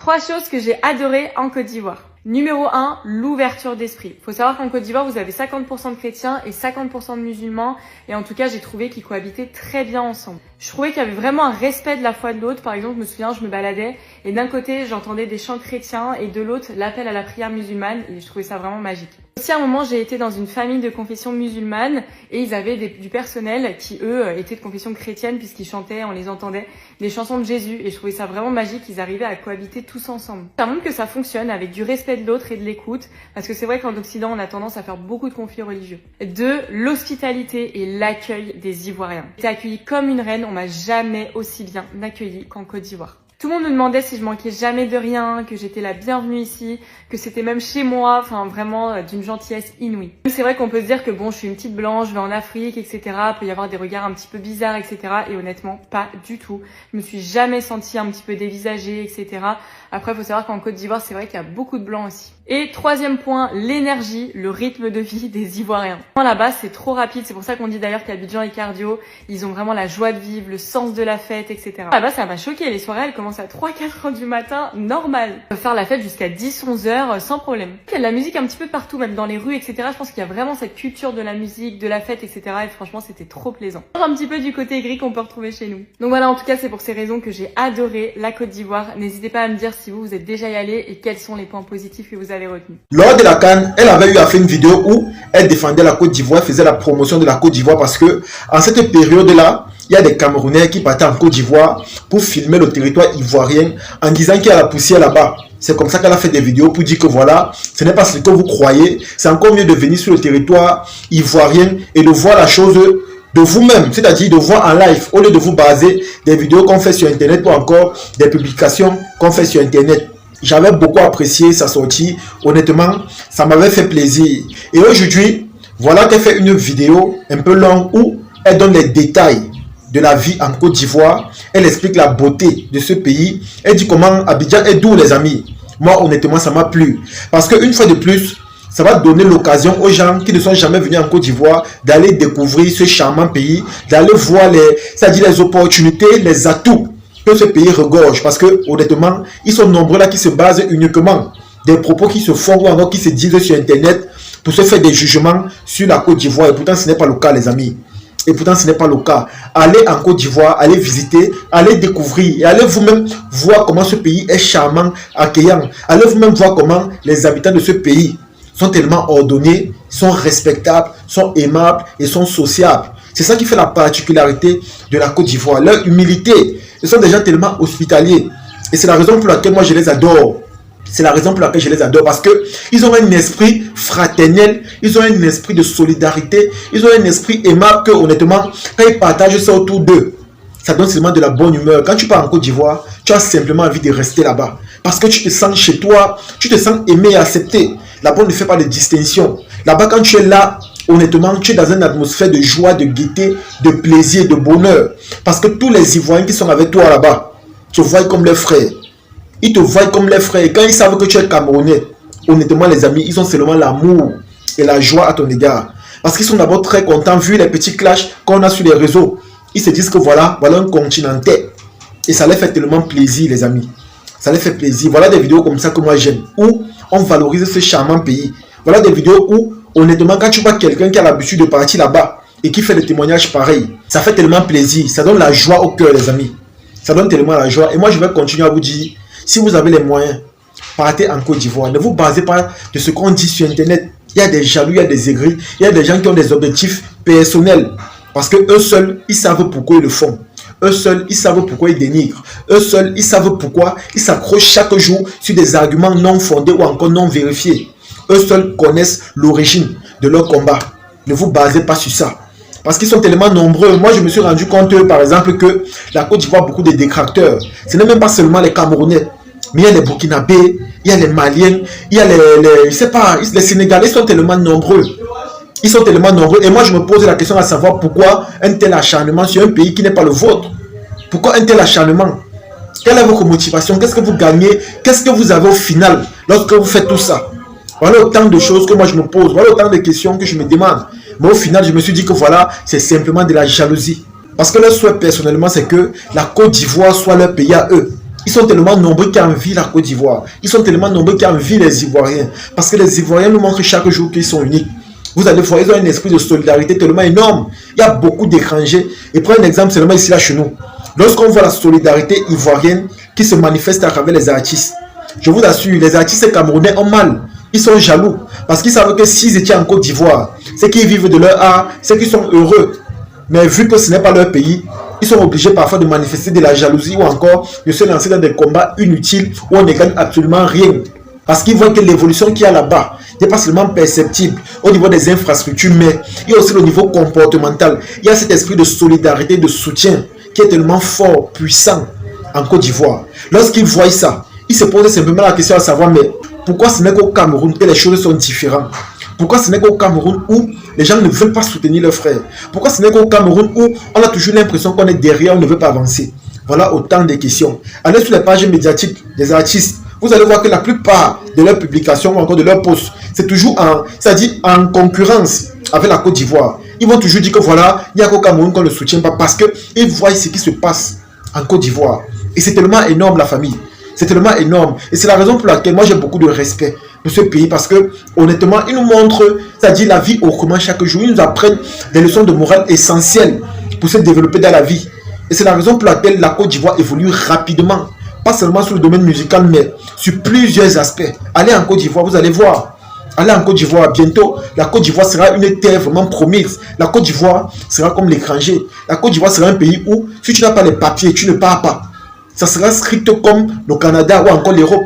3 choses que j'ai adorées en Côte d'Ivoire. Numéro 1, l'ouverture d'esprit. Faut savoir qu'en Côte d'Ivoire, vous avez 50% de chrétiens et 50% de musulmans. Et en tout cas, j'ai trouvé qu'ils cohabitaient très bien ensemble. Je trouvais qu'il y avait vraiment un respect de la foi de l'autre. Par exemple, je me souviens, je me baladais et d'un côté, j'entendais des chants chrétiens et de l'autre, l'appel à la prière musulmane. Et je trouvais ça vraiment magique. Aussi, à un moment, j'ai été dans une famille de confession musulmane et ils avaient du personnel qui, eux, étaient de confession chrétienne puisqu'ils chantaient, on les entendait, des chansons de Jésus. Et je trouvais ça vraiment magique. Ils arrivaient à cohabiter tous ensemble. Ça montre que ça fonctionne avec du respect de l'autre et de l'écoute, parce que c'est vrai qu'en Occident, on a tendance à faire beaucoup de conflits religieux. 2, l'hospitalité et l'accueil des Ivoiriens. J'ai été accueillie comme une reine, on m'a jamais aussi bien accueillie qu'en Côte d'Ivoire. Tout le monde me demandait si je manquais jamais de rien, que j'étais la bienvenue ici, que c'était même chez moi, enfin vraiment d'une gentillesse inouïe. C'est vrai qu'on peut se dire que bon, je suis une petite blanche, je vais en Afrique, etc. Peut y avoir des regards un petit peu bizarres, etc. Et honnêtement, pas du tout. Je me suis jamais sentie un petit peu dévisagée, etc. Après, il faut savoir qu'en Côte d'Ivoire, c'est vrai qu'il y a beaucoup de blancs aussi. Et 3e point, l'énergie, le rythme de vie des Ivoiriens. Là-bas, c'est trop rapide. C'est pour ça qu'on dit d'ailleurs qu'Abidjan et Cardio, ils ont vraiment la joie de vivre, le sens de la fête, etc. Là-bas, ça m'a choqué. Les soirées, elles commencent à 3-4 heures du matin, normal. On peut faire la fête jusqu'à 10-11 heures sans problème. Il y a de la musique un petit peu partout, même dans les rues, etc. Je pense qu'il y a vraiment cette culture de la musique, de la fête, etc. Et franchement, c'était trop plaisant. Un petit peu du côté gris qu'on peut retrouver chez nous. Donc voilà, en tout cas, c'est pour ces raisons que j'ai adoré la Côte d'Ivoire. N'hésitez pas à me dire si vous êtes déjà y allé et quels sont les points positifs que vous avez retenus. Lors de la CAN, elle avait eu à faire une vidéo où elle défendait la Côte d'Ivoire, faisait la promotion de la Côte d'Ivoire parce que en cette période-là, il y a des Camerounais qui partaient en Côte d'Ivoire pour filmer le territoire ivoirien en disant qu'il y a la poussière là-bas. C'est comme ça qu'elle a fait des vidéos pour dire que voilà, ce n'est pas ce que vous croyez. C'est encore mieux de venir sur le territoire ivoirien et de voir la chose de vous-même, c'est-à-dire de voir en live, au lieu de vous baser des vidéos qu'on fait sur Internet ou encore des publications qu'on fait sur Internet. J'avais beaucoup apprécié sa sortie. Honnêtement, ça m'avait fait plaisir. Et aujourd'hui, voilà qu'elle fait une vidéo un peu longue où elle donne les détails de la vie en Côte d'Ivoire. Elle explique la beauté de ce pays. Elle dit comment Abidjan est doux, les amis. Moi, honnêtement, ça m'a plu. Parce qu'une fois de plus, ça va donner l'occasion aux gens qui ne sont jamais venus en Côte d'Ivoire d'aller découvrir ce charmant pays, d'aller voir c'est-à-dire les opportunités, les atouts que ce pays regorge. Parce que, honnêtement, ils sont nombreux là qui se basent uniquement des propos qui se font ou encore qui se disent sur Internet pour se faire des jugements sur la Côte d'Ivoire. Et pourtant, ce n'est pas le cas, les amis. Et pourtant, ce n'est pas le cas. Allez en Côte d'Ivoire, allez visiter, allez découvrir et allez vous-même voir comment ce pays est charmant, accueillant. Allez vous-même voir comment les habitants de ce pays sont tellement ordonnés, sont respectables, sont aimables et sont sociables. C'est ça qui fait la particularité de la Côte d'Ivoire. Leur humilité. Ce sont des gens tellement hospitaliers. Et c'est la raison pour laquelle moi je les adore. C'est la raison pour laquelle je les adore. Parce qu'ils ont un esprit fraternel. Ils ont un esprit de solidarité. Ils ont un esprit aimable que, honnêtement, quand ils partagent ça autour d'eux, ça donne seulement de la bonne humeur. Quand tu pars en Côte d'Ivoire, tu as simplement envie de rester là-bas. Parce que tu te sens chez toi. Tu te sens aimé et accepté. Là-bas, on ne fait pas de distinction. Là-bas, quand tu es là, honnêtement, tu es dans une atmosphère de joie, de gaieté, de plaisir, de bonheur. Parce que tous les Ivoiriens qui sont avec toi là-bas te voient comme leurs frères. Ils te voient comme leurs frères. Et quand ils savent que tu es Camerounais, honnêtement, les amis, ils ont seulement l'amour et la joie à ton égard. Parce qu'ils sont d'abord très contents, vu les petits clashs qu'on a sur les réseaux. Ils se disent que voilà un continentais. Et ça leur fait tellement plaisir, les amis. Ça leur fait plaisir. Voilà des vidéos comme ça que moi j'aime, où on valorise ce charmant pays. Voilà des vidéos où, honnêtement, quand tu vois quelqu'un qui a l'habitude de partir là-bas et qui fait des témoignages pareils, ça fait tellement plaisir. Ça donne la joie au cœur, les amis. Ça donne tellement la joie. Et moi, je vais continuer à vous dire, si vous avez les moyens, partez en Côte d'Ivoire. Ne vous basez pas de ce qu'on dit sur Internet. Il y a des jaloux, il y a des aigris, il y a des gens qui ont des objectifs personnels. Parce que eux seuls, ils savent pourquoi ils le font. Eux seuls, ils savent pourquoi ils dénigrent. Eux seuls, ils savent pourquoi ils s'accrochent chaque jour sur des arguments non fondés ou encore non vérifiés. Eux seuls connaissent l'origine de leur combat. Ne vous basez pas sur ça. Parce qu'ils sont tellement nombreux. Moi, je me suis rendu compte, par exemple, que la Côte d'Ivoire a beaucoup de détracteurs. Ce n'est même pas seulement les Camerounais. Mais il y a les Burkinabés, il y a les Maliens, il y a je sais pas, les Sénégalais sont tellement nombreux. Ils sont tellement nombreux. Et moi, je me pose la question à savoir pourquoi un tel acharnement sur un pays qui n'est pas le vôtre. Pourquoi un tel acharnement? Quelle est votre motivation? Qu'est-ce que vous gagnez? Qu'est-ce que vous avez au final lorsque vous faites tout ça? Voilà autant de choses que moi je me pose. Voilà autant de questions que je me demande. Mais au final, je me suis dit que voilà, c'est simplement de la jalousie. Parce que leur souhait personnellement, c'est que la Côte d'Ivoire soit leur pays à eux. Ils sont tellement nombreux qui envient la Côte d'Ivoire. Ils sont tellement nombreux qui envient les Ivoiriens. Parce que les Ivoiriens nous montrent chaque jour qu'ils sont uniques. Vous allez voir, ils ont un esprit de solidarité tellement énorme. Il y a beaucoup d'étrangers. Et prenez un exemple seulement ici là chez nous. Lorsqu'on voit la solidarité ivoirienne qui se manifeste à travers les artistes, je vous assure, les artistes camerounais ont mal. Ils sont jaloux. Parce qu'ils savent que s'ils étaient en Côte d'Ivoire, c'est qu'ils vivent de leur art, c'est qu'ils sont heureux. Mais vu que ce n'est pas leur pays, ils sont obligés parfois de manifester de la jalousie ou encore de se lancer dans des combats inutiles où on ne gagne absolument rien. Parce qu'ils voient que l'évolution qu'il y a là-bas n'est pas seulement perceptible au niveau des infrastructures, mais il y a aussi le niveau comportemental. Il y a cet esprit de solidarité, de soutien qui est tellement fort, puissant en Côte d'Ivoire. Lorsqu'ils voient ça, ils se posent simplement la question à savoir, mais pourquoi ce n'est qu'au Cameroun que les choses sont différentes? Pourquoi ce n'est qu'au Cameroun où les gens ne veulent pas soutenir leurs frères? Pourquoi ce n'est qu'au Cameroun où on a toujours l'impression qu'on est derrière, on ne veut pas avancer? Voilà autant de questions. Allez sur les pages médiatiques des artistes. Vous allez voir que la plupart de leurs publications ou encore de leurs posts, c'est toujours en concurrence avec la Côte d'Ivoire. Ils vont toujours dire que voilà, il n'y a qu'au Cameroun qu'on ne soutient pas parce qu'ils voient ce qui se passe en Côte d'Ivoire. Et c'est tellement énorme la famille. C'est tellement énorme. Et c'est la raison pour laquelle moi j'ai beaucoup de respect pour ce pays parce que honnêtement, ils nous montrent, c'est-à-dire la vie autrement chaque jour. Ils nous apprennent des leçons de morale essentielles pour se développer dans la vie. Et c'est la raison pour laquelle la Côte d'Ivoire évolue rapidement. Pas seulement sur le domaine musical, mais sur plusieurs aspects. Allez en Côte d'Ivoire, vous allez voir. Allez en Côte d'Ivoire, bientôt, la Côte d'Ivoire sera une terre vraiment promise. La Côte d'Ivoire sera comme l'étranger. La Côte d'Ivoire sera un pays où, si tu n'as pas les papiers, tu ne pars pas. Ça sera strict comme le Canada ou encore l'Europe.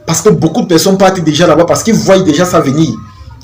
Parce que beaucoup de personnes partent déjà là-bas parce qu'ils voient déjà ça venir.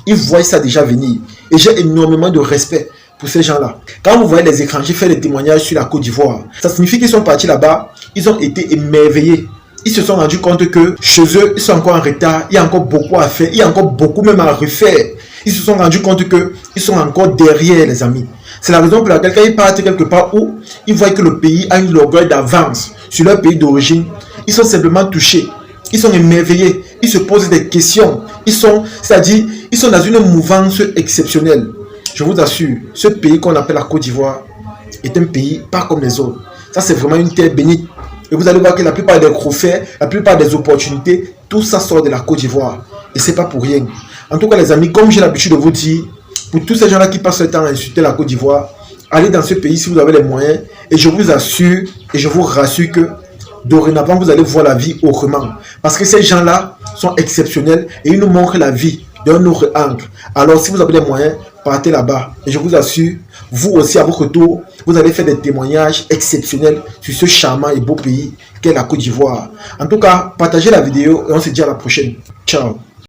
Ils voient ça déjà venir. Et j'ai énormément de respect pour ces gens-là. Quand vous voyez les étrangers faire des témoignages sur la Côte d'Ivoire, ça signifie qu'ils sont partis là-bas, ils ont été émerveillés. Ils se sont rendus compte que chez eux, ils sont encore en retard, il y a encore beaucoup à faire, il y a encore beaucoup même à refaire. Ils se sont rendus compte qu'ils sont encore derrière, les amis. C'est la raison pour laquelle quand ils partent quelque part où ils voient que le pays a une longueur d'avance sur leur pays d'origine, ils sont simplement touchés. Ils sont émerveillés, ils se posent des questions. C'est-à-dire, ils sont dans une mouvance exceptionnelle. Je vous assure, ce pays qu'on appelle la Côte d'Ivoire est un pays pas comme les autres. Ça, c'est vraiment une terre bénite. Et vous allez voir que la plupart des trophées, la plupart des opportunités, tout ça sort de la Côte d'Ivoire. Et c'est pas pour rien. En tout cas, les amis, comme j'ai l'habitude de vous dire, pour tous ces gens-là qui passent le temps à insulter la Côte d'Ivoire, allez dans ce pays si vous avez les moyens. Et je vous assure et je vous rassure que dorénavant, vous allez voir la vie autrement. Parce que ces gens-là sont exceptionnels et ils nous montrent la vie d'un autre angle. Alors, si vous avez les moyens, partez là-bas. Et je vous assure, vous aussi, à votre tour, vous allez faire des témoignages exceptionnels sur ce charmant et beau pays qu'est la Côte d'Ivoire. En tout cas, partagez la vidéo et on se dit à la prochaine. Ciao.